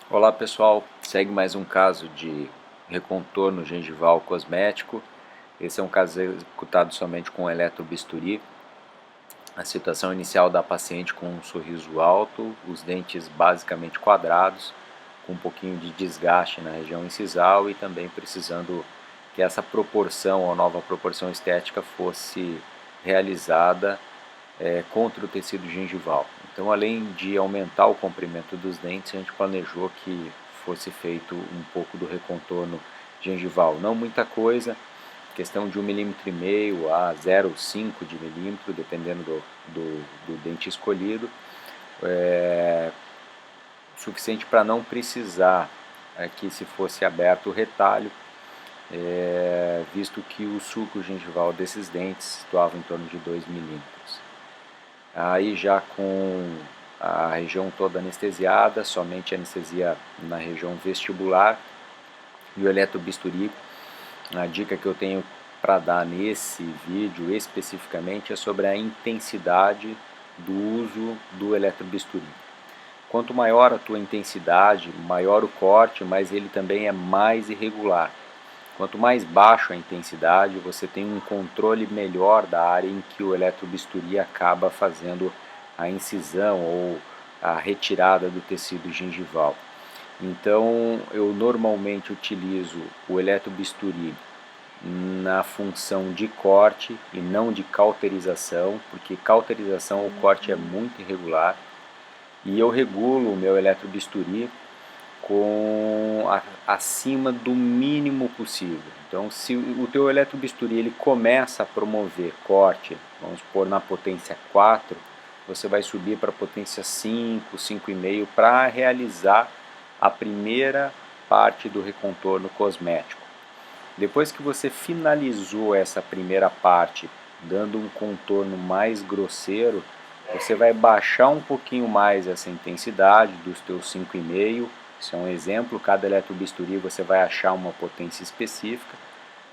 Olá pessoal, segue mais um caso de recontorno gengival cosmético. Esse é um caso executado somente com eletrobisturi. A situação inicial da paciente com um sorriso alto, os dentes basicamente quadrados, com um pouquinho de desgaste na região incisal e também precisando que essa proporção, a nova proporção estética fosse realizada contra o tecido gengival. Então, além de aumentar o comprimento dos dentes, a gente planejou que fosse feito um pouco do recontorno gengival. Não muita coisa, questão de 1,5 mm a 0,5 de milímetro, dependendo do dente escolhido, suficiente para não precisar que se fosse aberto o retalho, visto que o sulco gengival desses dentes situava em torno de 2 milímetros. Aí já com a região toda anestesiada, somente anestesia na região vestibular e o eletrobisturi. A dica que eu tenho para dar nesse vídeo especificamente é sobre a intensidade do uso do eletrobisturi. Quanto maior a tua intensidade, maior o corte, mas ele também é mais irregular. Quanto mais baixo a intensidade, você tem um controle melhor da área em que o eletrobisturi acaba fazendo a incisão ou a retirada do tecido gengival. Então, eu normalmente utilizo o eletrobisturi na função de corte e não de cauterização, porque cauterização o corte é muito irregular e eu regulo o meu eletrobisturi acima do mínimo possível. Então, se o teu eletrobisturi ele começa a promover corte, vamos pôr na potência 4, você vai subir para a potência 5, 5,5 para realizar a primeira parte do recontorno cosmético. Depois que você finalizou essa primeira parte, dando um contorno mais grosseiro, você vai baixar um pouquinho mais essa intensidade dos teus 5,5. Isso é um exemplo, cada eletrobisturi você vai achar uma potência específica.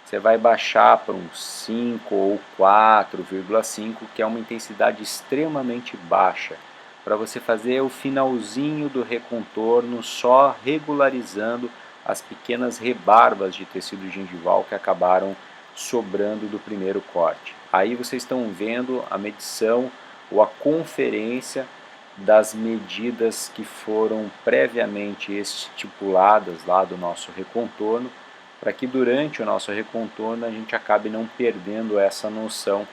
Você vai baixar para um 5 ou 4,5, que é uma intensidade extremamente baixa, para você fazer o finalzinho do recontorno só regularizando as pequenas rebarbas de tecido gengival que acabaram sobrando do primeiro corte. Aí vocês estão vendo a medição ou a conferência das medidas que foram previamente estipuladas lá do nosso recontorno, para que durante o nosso recontorno a gente acabe não perdendo essa noção,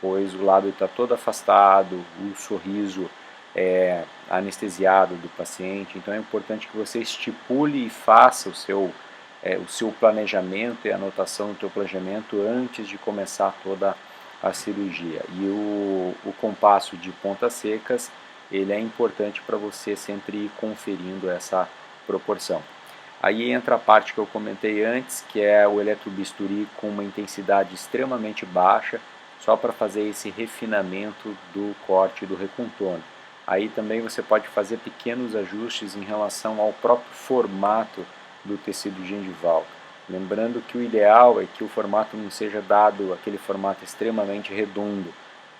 pois o lábio está todo afastado, o sorriso é anestesiado do paciente, então é importante que você estipule e faça o seu planejamento e anotação do teu planejamento antes de começar toda a cirurgia. E o compasso de pontas secas, ele é importante para você sempre ir conferindo essa proporção. Aí entra a parte que eu comentei antes, que é o eletrobisturi com uma intensidade extremamente baixa, só para fazer esse refinamento do corte e do recontorno. Aí também você pode fazer pequenos ajustes em relação ao próprio formato do tecido gengival. Lembrando que o ideal é que o formato não seja dado aquele formato extremamente redondo,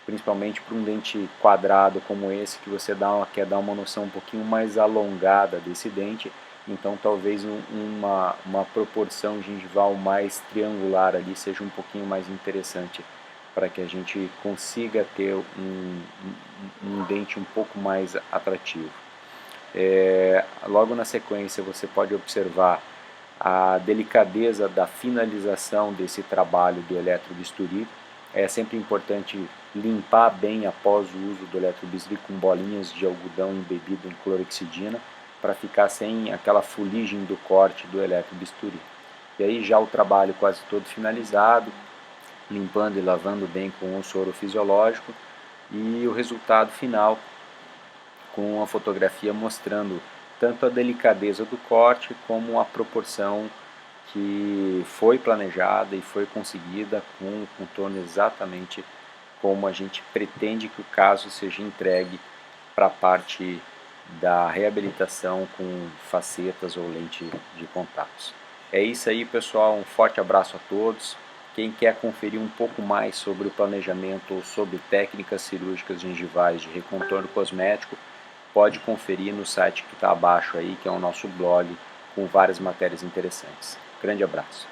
principalmente para um dente quadrado como esse, que você quer dar uma noção um pouquinho mais alongada desse dente. Então talvez uma proporção gengival mais triangular ali seja um pouquinho mais interessante para que a gente consiga ter um dente um pouco mais atrativo. Logo na sequência você pode observar a delicadeza da finalização desse trabalho do eletrobisturi. É sempre importante limpar bem após o uso do eletrobisturi com bolinhas de algodão embebido em clorexidina, para ficar sem aquela fuligem do corte do eletrobisturi. E aí já o trabalho quase todo finalizado, limpando e lavando bem com o soro fisiológico, e o resultado final com a fotografia mostrando tanto a delicadeza do corte como a proporção que foi planejada e foi conseguida com o contorno exatamente como a gente pretende que o caso seja entregue para a parte da reabilitação com facetas ou lente de contatos. É isso aí, pessoal, um forte abraço a todos. Quem quer conferir um pouco mais sobre o planejamento ou sobre técnicas cirúrgicas gengivais de recontorno cosmético, pode conferir no site que está abaixo aí, que é o nosso blog, com várias matérias interessantes. Grande abraço.